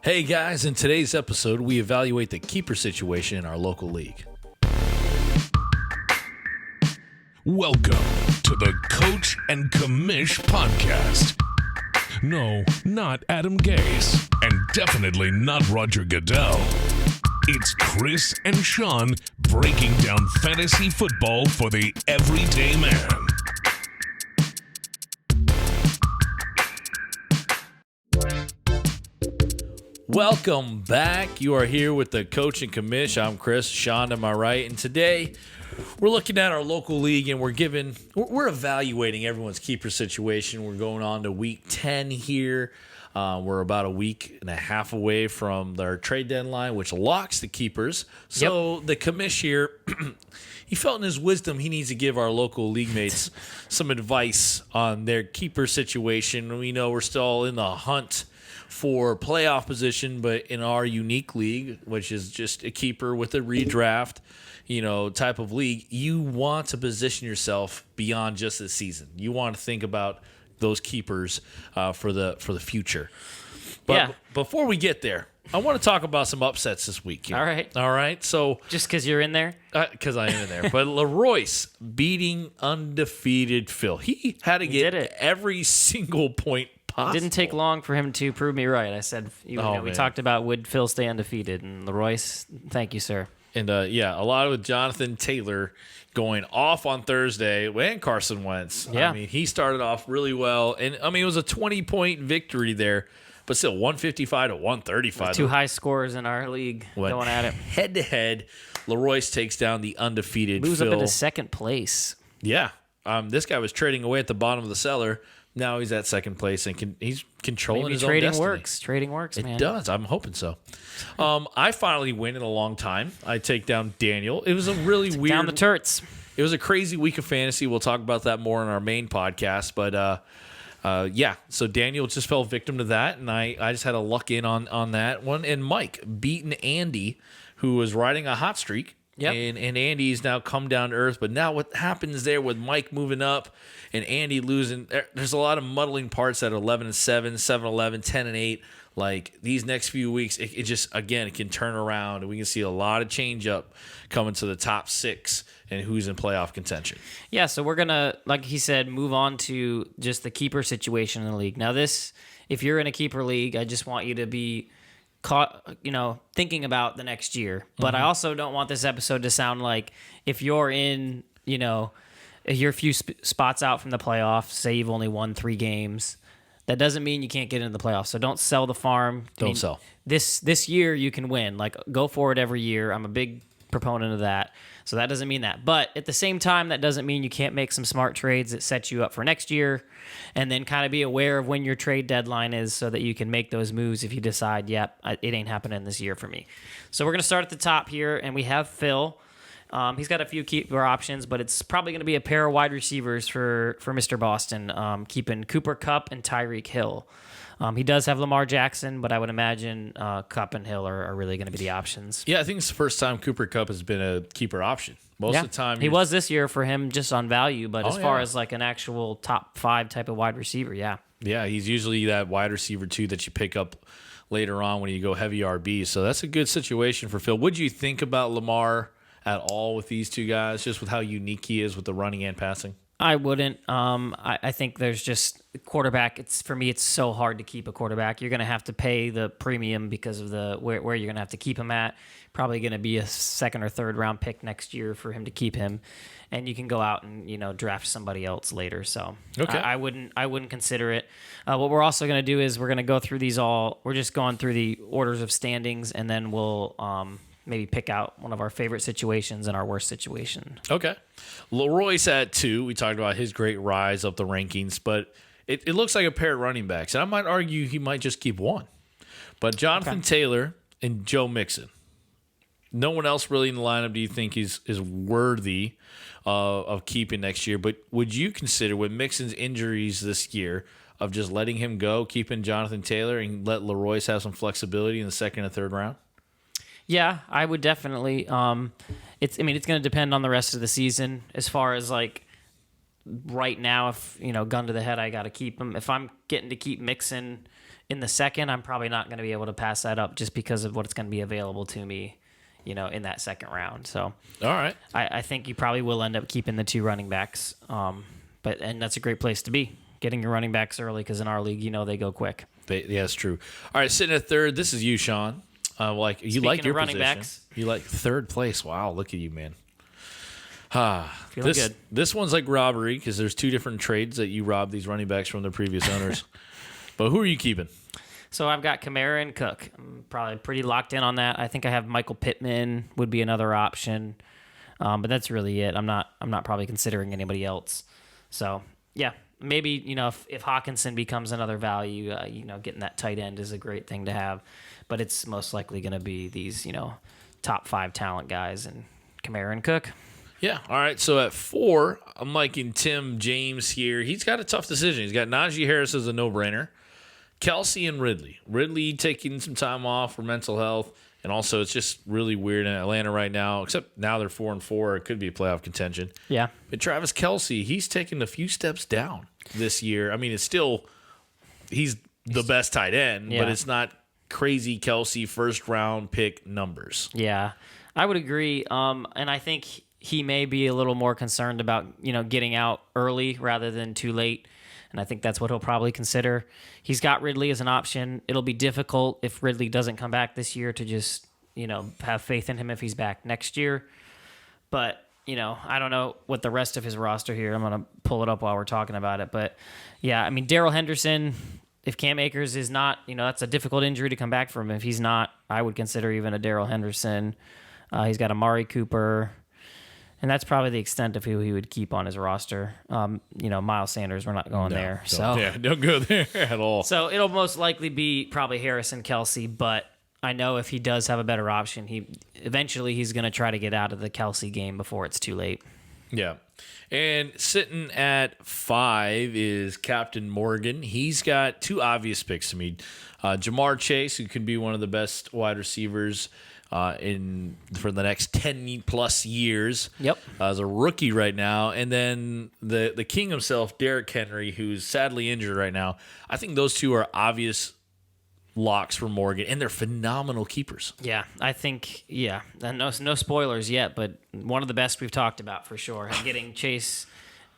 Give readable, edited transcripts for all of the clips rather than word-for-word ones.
Hey guys, in today's episode, we evaluate the keeper situation in our local league. Welcome to the Coach and Commish podcast. No, not Adam Gase, and definitely not Roger Goodell. It's Chris and Sean breaking down fantasy football for the everyday man. Welcome back. You are here with the Coach and Commish. I'm Chris, Sean to my right, and today we're looking at our local league and we're evaluating everyone's keeper situation. We're going on to week 10 here. We're about a week and a half away from our trade deadline, which locks the keepers. So the Commish here, he felt in his wisdom he needs to give our local league mates some advice on their keeper situation. We know we're still in the hunt for playoff position, but in our unique league, which is just a keeper with a redraft, type of league, you want to position yourself beyond just this season. You want to think about those keepers for the future. But before we get there, I want to talk about some upsets this week here. All right. So just because you're in there? Because I am in there. But Leroyce beating undefeated Phil. He had to get every single point possible. It didn't take long for him to prove me right. I said, we talked about would Phil stay undefeated, and Leroyce, thank you, sir. And a lot with Jonathan Taylor going off on Thursday and Carson Wentz. Yeah. I mean, he started off really well. And, it was a 20-point victory there, but still 155 to 135. Two high scores in our league going at it. Head-to-head, Leroyce takes down the undefeated Moves Phil. up into second place. Yeah. This guy was trading away at the bottom of the cellar. Now he's at second place, and he's controlling his own destiny. Trading works, man. It does. I'm hoping so. I finally win in a long time. I take down Daniel. It was a really weird. Down the turts. It was a crazy week of fantasy. We'll talk about that more in our main podcast. But so Daniel just fell victim to that, and I just had a luck in on that one. And Mike beating Andy, who was riding a hot streak. Yep. And Andy's now come down to earth. But now what happens there with Mike moving up and Andy losing, there's a lot of muddling parts at 11-7, 7-11, 10-8. Like these next few weeks, it just, again, it can turn around. And we can see a lot of change up coming to the top six and who's in playoff contention. Yeah, so we're going to, like he said, move on to just the keeper situation in the league. Now this, if you're in a keeper league, I just want you to be thinking about the next year. But I also don't want this episode to sound like if you're in, you're a few spots out from the playoffs, say you've only won 3 games, that doesn't mean you can't get into the playoffs. So don't sell the farm. Don't sell. This year you can win. Like, go for it every year. I'm a big proponent of that. So that doesn't mean that. But at the same time, that doesn't mean you can't make some smart trades that set you up for next year, and then kind of be aware of when your trade deadline is so that you can make those moves if you decide, it ain't happening this year for me. So we're going to start at the top here, and we have Phil. He's got a few keeper options, but it's probably going to be a pair of wide receivers for Mr. Boston, keeping Cooper Kupp and Tyreek Hill. He does have Lamar Jackson, but I would imagine Kupp and Hill are really going to be the options. Yeah, I think it's the first time Cooper Kupp has been a keeper option. Most of the time. He was this year for him just on value, but as far as like an actual top 5 type of wide receiver, yeah. Yeah, he's usually that wide receiver, too, that you pick up later on when you go heavy RB. So that's a good situation for Phil. Would you think about Lamar at all with these two guys, just with how unique he is with the running and passing? I wouldn't. I think there's just quarterback. For me, it's so hard to keep a quarterback. You're going to have to pay the premium because of where you're going to have to keep him at. Probably going to be a 2nd or 3rd round pick next year for him to keep him, and you can go out and draft somebody else later. So okay. I wouldn't consider it. What we're also going to do is we're going to go through these all. We're just going through the orders of standings, and then we'll maybe pick out one of our favorite situations and our worst situation. Okay. Leroy's at 2. We talked about his great rise up the rankings, but it looks like a pair of running backs. And I might argue he might just keep one. But Jonathan Taylor and Joe Mixon. No one else really in the lineup do you think is worthy of keeping next year? But would you consider, with Mixon's injuries this year, of just letting him go, keeping Jonathan Taylor, and let Leroy's have some flexibility in the 2nd and 3rd round? Yeah, I would definitely. It's going to depend on the rest of the season. As far as like right now, if gun to the head, I got to keep him. If I'm getting to keep Mixon in the second, I'm probably not going to be able to pass that up just because of what's going to be available to me, in that second round. So, all right. I think you probably will end up keeping the 2 running backs. And that's a great place to be, getting your running backs early, because in our league, they go quick. Yeah, that's true. All right, sitting at third, this is you, Sean. You like your running position. Backs. You like third place. Wow, look at you, man. Feeling good. This one's like robbery because there's 2 different trades that you robbed these running backs from their previous owners. But who are you keeping? So I've got Kamara and Cook. I'm probably pretty locked in on that. I think I have Michael Pittman would be another option, but that's really it. I'm not probably considering anybody else. So yeah, maybe if Hawkinson becomes another value, getting that tight end is a great thing to have, but it's most likely going to be these top 5 talent guys and Kamara and Cook. Yeah. All right. So at 4, I'm liking Tim James here. He's got a tough decision. He's got Najee Harris as a no-brainer. Kelsey and Ridley. Ridley taking some time off for mental health. And also, it's just really weird in Atlanta right now, except now they're 4-4. It could be a playoff contention. Yeah. But Travis Kelsey, he's taken a few steps down this year. I mean, it's still, he's the best tight end, but it's not crazy Kelsey first-round pick numbers. Yeah, I would agree. And I think he may be a little more concerned about, getting out early rather than too late. And I think that's what he'll probably consider. He's got Ridley as an option. It'll be difficult if Ridley doesn't come back this year to just, have faith in him if he's back next year. But, I don't know what the rest of his roster here. I'm going to pull it up while we're talking about it. But, yeah, I mean, Darrell Henderson, if Cam Akers is not, that's a difficult injury to come back from. If he's not, I would consider even a Darrell Henderson. He's got Amari Cooper. And that's probably the extent of who he would keep on his roster. Miles Sanders, we're not going there. Don't go there at all. So it'll most likely be probably Harris and Kelsey, but I know if he does have a better option, he's going to try to get out of the Kelsey game before it's too late. Yeah. And sitting at 5 is Captain Morgan. He's got 2 obvious picks to me. Jamar Chase, who can be one of the best wide receivers for the next 10 plus years. Yep. As a rookie right now. And then the king himself, Derrick Henry, who's sadly injured right now. I think those 2 are obvious locks for Morgan, and they're phenomenal keepers. Yeah, I think, and no spoilers yet, but one of the best we've talked about for sure. Getting Chase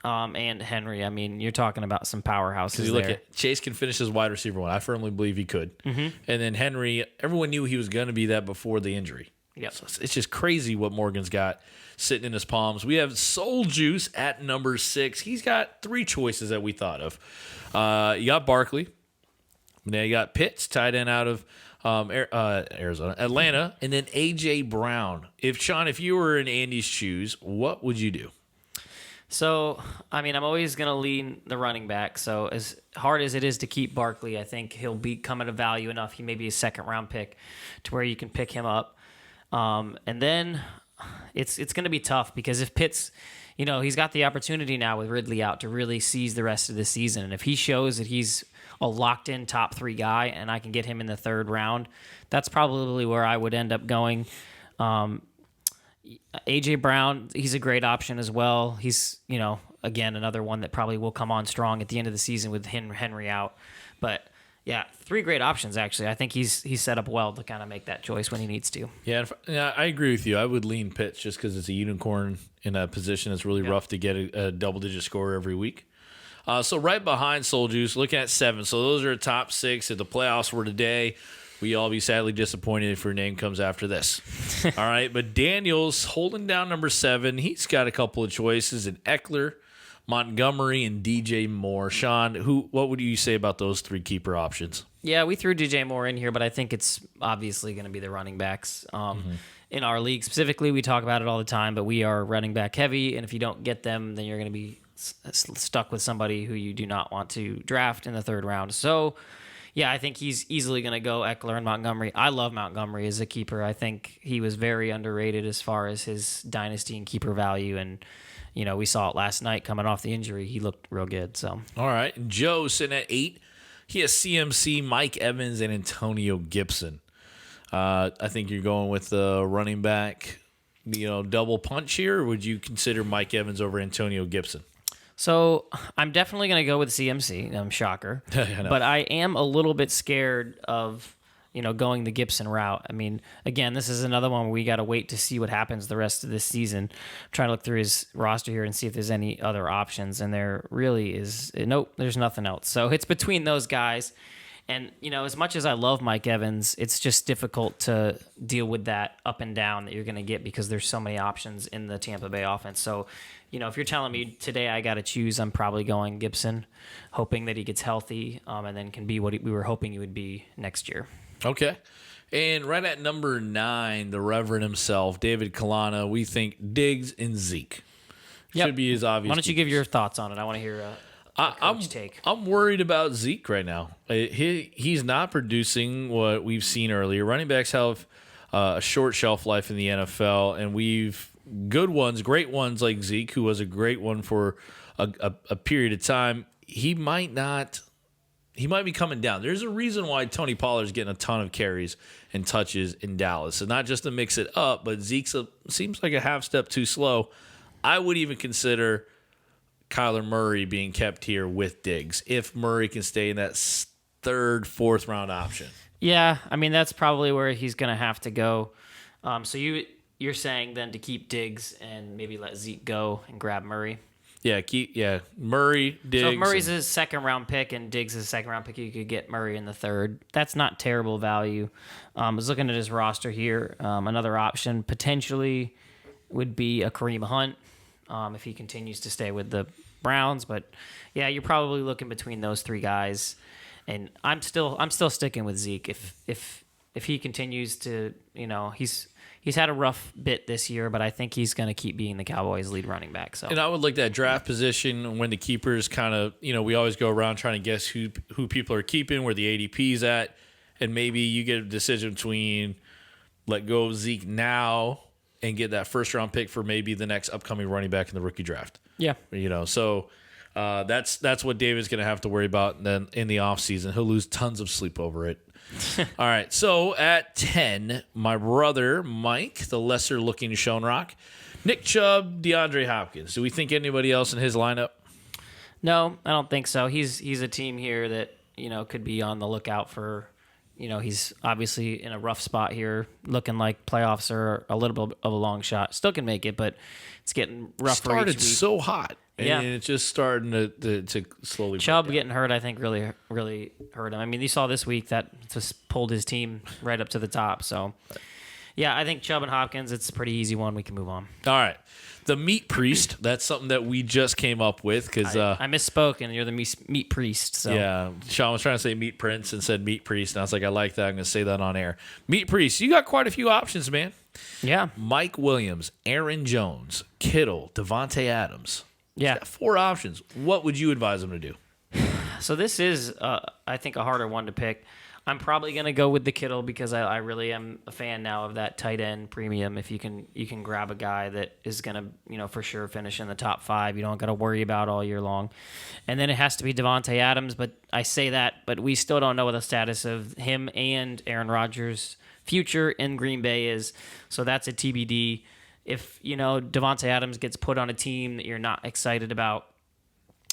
and Henry, I mean, you're talking about some powerhouses you there. look at Chase can finish as wide receiver 1. I firmly believe he could. Mm-hmm. And then Henry, everyone knew he was going to be that before the injury. Yep. So it's just crazy what Morgan's got sitting in his palms. We have Soul Juice at number 6. He's got 3 choices that we thought of. You got Barkley. Now you got Pitts, tight end out of Arizona, Atlanta, and then A.J. Brown. If you were in Andy's shoes, what would you do? So, I mean, I'm always going to lean the running back. So, as hard as it is to keep Barkley, I think he'll become at a value enough. He may be a second-round pick to where you can pick him up. And then it's going to be tough because if Pitts, he's got the opportunity now with Ridley out to really seize the rest of the season. And if he shows that he's a locked-in top 3 guy and I can get him in the 3rd round, that's probably where I would end up going. A.J. Brown, he's a great option as well. He's, again, another one that probably will come on strong at the end of the season with Henry out. But, yeah, 3 great options, actually. I think he's set up well to kind of make that choice when he needs to. Yeah, I agree with you. I would lean Pitts just because it's a unicorn in a position that's really rough to get a double-digit score every week. So right behind Soul Juice, looking at 7. So those are top 6. If the playoffs were today, we all be sadly disappointed if your name comes after this. All right, but Daniel's holding down number 7. He's got a couple of choices in Eckler, Montgomery, and DJ Moore. Sean, what would you say about those 3 keeper options? Yeah, we threw DJ Moore in here, but I think it's obviously going to be the running backs. In our league specifically, we talk about it all the time, but we are running back heavy, and if you don't get them, then you're going to be stuck with somebody who you do not want to draft in the 3rd round. So, yeah, I think he's easily going to go Eckler and Montgomery. I love Montgomery as a keeper. I think he was very underrated as far as his dynasty and keeper value, and we saw it last night coming off the injury. He looked real good. So, all right, Joe sitting at 8. He has CMC, Mike Evans, and Antonio Gibson. I think you're going with the running back, double punch here, or would you consider Mike Evans over Antonio Gibson? So I'm definitely going to go with CMC. Shocker. I know. But I am a little bit scared of, going the Gibson route. I mean, again, this is another one where we got to wait to see what happens the rest of this season. I'm trying to look through his roster here and see if there's any other options. And there really is. Nope, there's nothing else. So it's between those guys. And, as much as I love Mike Evans, it's just difficult to deal with that up and down that you're going to get because there's so many options in the Tampa Bay offense. So, if you're telling me today I got to choose, I'm probably going Gibson, hoping that he gets healthy and then can be what we were hoping he would be next year. Okay. And right at number 9, the Reverend himself, David Kalana, we think Diggs and Zeke. Should be his obvious. Why don't you give your thoughts on it? I want to hear take. I'm worried about Zeke right now. He's not producing what we've seen earlier. Running backs have a short shelf life in the NFL, and we've good ones, great ones like Zeke, who was a great one for a period of time. He might be coming down. There's a reason why Tony Pollard's getting a ton of carries and touches in Dallas. And not just to mix it up, but Zeke seems like a half step too slow. I would even consider Kyler Murray being kept here with Diggs if Murray can stay in that 3rd, 4th round option. Yeah, I mean, that's probably where he's going to have to go. So you're saying then to keep Diggs and maybe let Zeke go and grab Murray? Yeah, Murray, Diggs. So if Murray's a 2nd round pick and Diggs is a 2nd round pick, you could get Murray in the 3rd. That's not terrible value. I was looking at his roster here. Another option potentially would be a Kareem Hunt if he continues to stay with the Browns. But yeah, you're probably looking between those 3 guys. And I'm still sticking with Zeke. If he continues to, he's had a rough bit this year, but I think he's going to keep being the Cowboys' lead running back. So, and I would like that draft position when the keepers kind of, we always go around trying to guess who people are keeping, where the ADP's at, and maybe you get a decision between let go of Zeke now and get that 1st round pick for maybe the next upcoming running back in the rookie draft. Yeah, so that's what David's going to have to worry about then in the offseason. He'll lose tons of sleep over it. All right, so at 10, my brother Mike, the lesser-looking Schoenrock, Nick Chubb, DeAndre Hopkins. Do we think anybody else in his lineup? No, I don't think so. He's a team here that could be on the lookout for. He's obviously in a rough spot here, looking like playoffs are a little bit of a long shot. Still can make it, but it's getting rough. Started for each week. so hot. Yeah. And it's just starting to slowly. Chubb getting hurt, I think, really hurt him. I mean, you saw this week that just pulled his team right up to the top. So, yeah, I think Chubb and Hopkins, it's a pretty easy one. We can move on. All right. The meat priest, that's something that we just came up with because I misspoke, and you're the meat priest. So. Yeah, Sean was trying to say meat prince and said meat priest, and I was like, I like that. I'm going to say that on air. Meat priest, you got quite a few options, man. Yeah. Mike Williams, Aaron Jones, Kittle, Devontae Adams. Yeah. He's got 4 options. What would you advise him to do? So this is, I think, a harder one to pick. I'm probably going to go with the Kittle because I really am a fan now of that tight end premium. If you can grab a guy that is going to, for sure finish in the top 5, you don't got to worry about all year long. And then it has to be Devontae Adams, but I say that, but we still don't know what the status of him and Aaron Rodgers' future in Green Bay is. So that's a TBD. If, Devontae Adams gets put on a team that you're not excited about,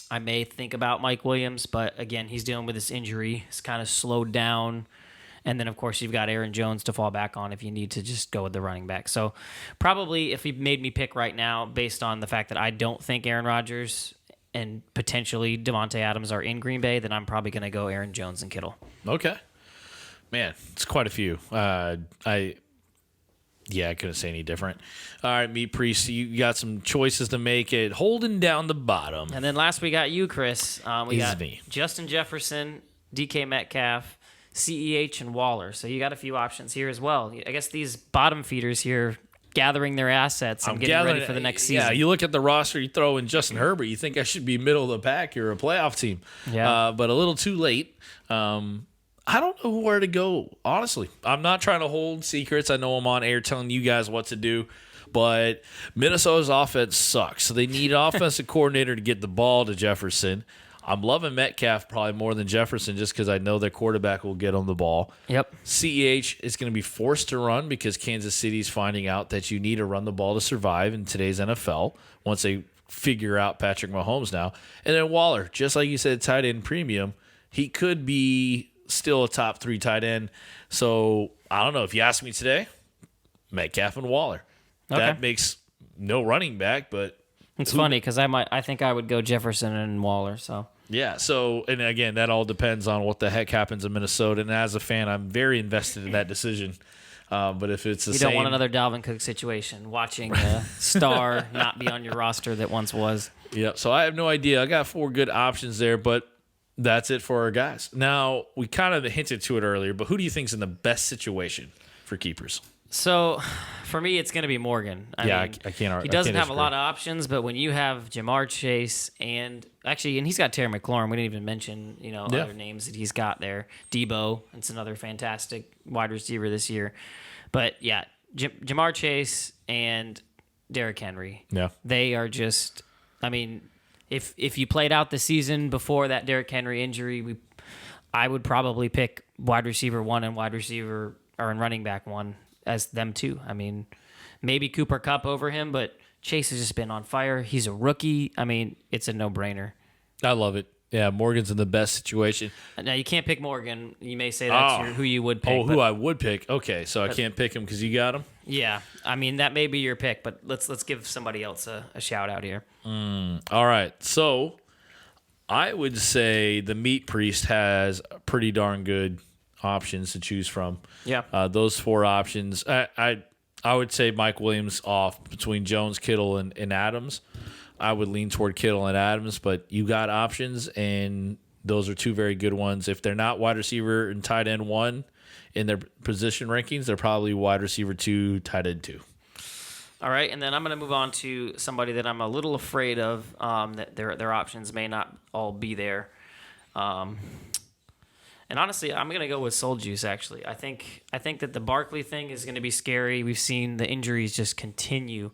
I may think about Mike Williams, but again, he's dealing with this injury. It's kind of slowed down. And then, of course, you've got Aaron Jones to fall back on if you need to just go with the running back. So probably if he made me pick right now, based on the fact that I don't think Aaron Rodgers and potentially Devontae Adams are in Green Bay, then I'm probably going to go Aaron Jones and Kittle. Okay. Man, it's quite a few. I couldn't say any different. All right, Meat Priest, you got some choices to make it. Holding down the bottom. And then last we got you, Chris. We got me. Justin Jefferson, DK Metcalf, CEH, and Waller. So you got a few options here as well. I guess these bottom feeders here gathering their assets and getting ready for the next season. Yeah, you look at the roster, you throw in Justin Herbert, you think I should be middle of the pack. You're a playoff team. Yeah. But a little too late. I don't know where to go, honestly. I'm not trying to hold secrets. I know I'm on air telling you guys what to do, but Minnesota's offense sucks. So they need an offensive coordinator to get the ball to Jefferson. I'm loving Metcalf probably more than Jefferson just because I know their quarterback will get on the ball. Yep. CEH is going to be forced to run because Kansas City's finding out that you need to run the ball to survive in today's NFL once they figure out Patrick Mahomes now. And then Waller, just like you said, tight end premium, he could be still a top 3 tight end. So I don't know. If you ask me today, Metcalf and Waller. Okay. That makes no running back, but It's funny because I think I would go Jefferson and Waller. So yeah. So, and again, that all depends on what the heck happens in Minnesota. And as a fan, I'm very invested in that decision. But if it's the you same, don't want another Dalvin Cook situation, watching a star not be on your roster that once was. Yeah. So I have no idea. I got 4 good options there, but that's it for our guys. Now, we kind of hinted to it earlier, but who do you think is in the best situation for keepers? So, for me, it's going to be Morgan. I can't. He doesn't have a lot of options, but when you have Jamar Chase and he's got Terry McLaurin. We didn't even mention other names that he's got there. Debo, it's another fantastic wide receiver this year. But yeah, Jamar Chase and Derrick Henry. Yeah, they are just. I mean, if you played out the season before that Derrick Henry injury, I would probably pick wide receiver 1 and running back 1. As them too. I mean, maybe Cooper Kupp over him, but Chase has just been on fire. He's a rookie. I mean, it's a no-brainer. I love it. Yeah, Morgan's in the best situation. Now, you can't pick Morgan. You may say that's who you would pick. Oh, who I would pick. Okay, so I can't pick him because you got him? Yeah. I mean, that may be your pick, but let's give somebody else a shout-out here. All right. So I would say the Meat Priest has pretty darn good options to choose from. Yeah. Those 4 options. I would say Mike Williams off between Jones, Kittle, and Adams. I would lean toward Kittle and Adams, but you got options, and those are 2 very good ones. If they're not wide receiver and tight end 1 in their position rankings, they're probably wide receiver 2, tight end 2. All right, and then I'm going to move on to somebody that I'm a little afraid of, that their options may not all be there. And honestly, I'm going to go with Soul Juice, actually. I think that the Barkley thing is going to be scary. We've seen the injuries just continue.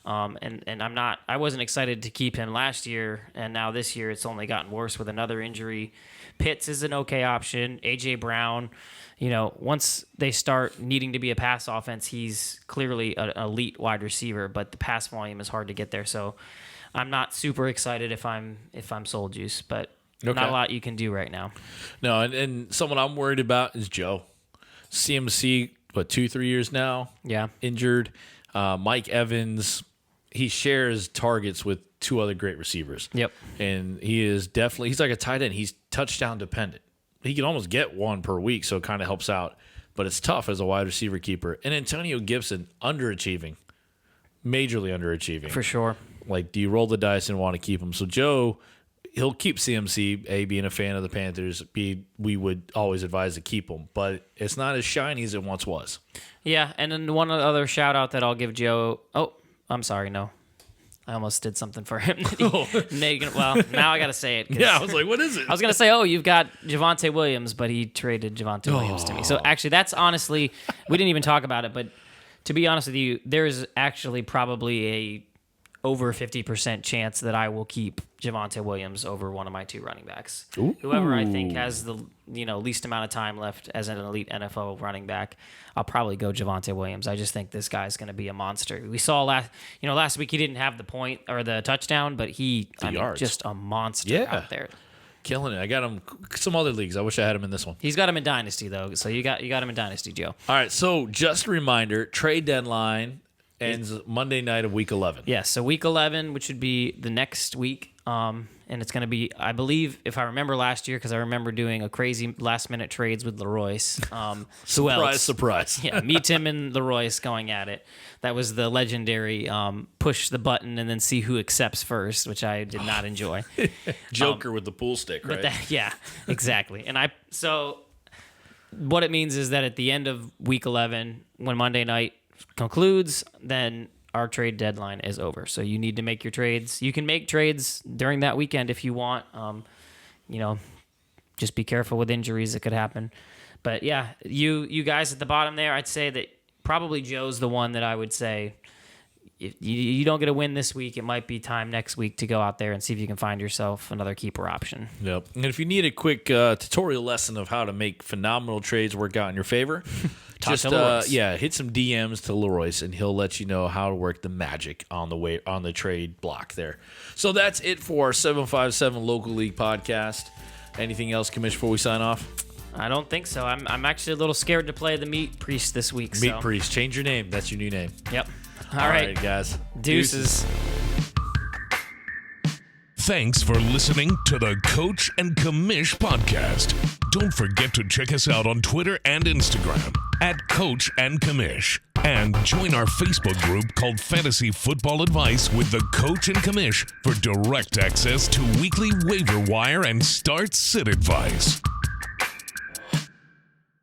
And I wasn't excited to keep him last year, and now this year it's only gotten worse with another injury. Pitts is an okay option. A.J. Brown, once they start needing to be a pass offense, he's clearly an elite wide receiver, but the pass volume is hard to get there. So I'm not super excited if I'm Soul Juice, but not a lot you can do right now. No, and someone I'm worried about is Joe. CMC, 2-3 years now? Yeah. Injured. Mike Evans, he shares targets with 2 other great receivers. Yep. And he's like a tight end. He's touchdown dependent. He can almost get 1 per week, so it kind of helps out. But it's tough as a wide receiver keeper. And Antonio Gibson, underachieving. Majorly underachieving. For sure. Like, do you roll the dice and want to keep him? So Joe, he'll keep CMC. A, being a fan of the Panthers. B, we would always advise to keep him. But it's not as shiny as it once was. Yeah, and then one other shout-out that I'll give Joe. Oh, I'm sorry, no. I almost did something for him. Well, now I got to say it. Yeah, I was like, what is it? I was going to say, you've got Javonte Williams, but he traded Javonte Williams to me. So actually, that's honestly, we didn't even talk about it, but to be honest with you, there's actually probably a over 50% chance that I will keep Javonte Williams over one of my 2 running backs. Ooh. Whoever I think has the least amount of time left as an elite NFL running back, I'll probably go Javonte Williams. I just think this guy's going to be a monster. We saw last week he didn't have the point or the touchdown, but just a monster out there. Killing it. I got him some other leagues. I wish I had him in this one. He's got him in Dynasty though, so you got him in Dynasty, Joe. All right, so just a reminder, trade deadline ends Monday night of week 11. Yes, so week 11, which would be the next week, and it's going to be, I believe, if I remember last year, because I remember doing a crazy last-minute trades with Leroyce. Surprise. Yeah, me, Tim, and Leroyce going at it. That was the legendary push the button and then see who accepts first, which I did not enjoy. Joker with the pool stick, right? Yeah, exactly. And so what it means is that at the end of week 11, when Monday night concludes, then our trade deadline is over. So you need to make your trades. You can make trades during that weekend if you want. Just be careful with injuries that could happen. But yeah, you guys at the bottom there, I'd say that probably Joe's the one that I would say, if you don't get a win this week, it might be time next week to go out there and see if you can find yourself another keeper option. Yep. And if you need a quick tutorial lesson of how to make phenomenal trades work out in your favor, Talk to Leroyce. hit some DMs to Leroyce, and he'll let you know how to work the magic on the trade block there. So that's it for our 757 Local League podcast. Anything else, Commish, before we sign off? I don't think so. I'm actually a little scared to play the Meat Priest this week. Meat Priest. Change your name. That's your new name. Yep. All right, guys. Deuces. Thanks for listening to the Coach and Commish podcast. Don't forget to check us out on Twitter and Instagram at Coach and Commish. And join our Facebook group called Fantasy Football Advice with the Coach and Commish for direct access to weekly waiver wire and start sit advice.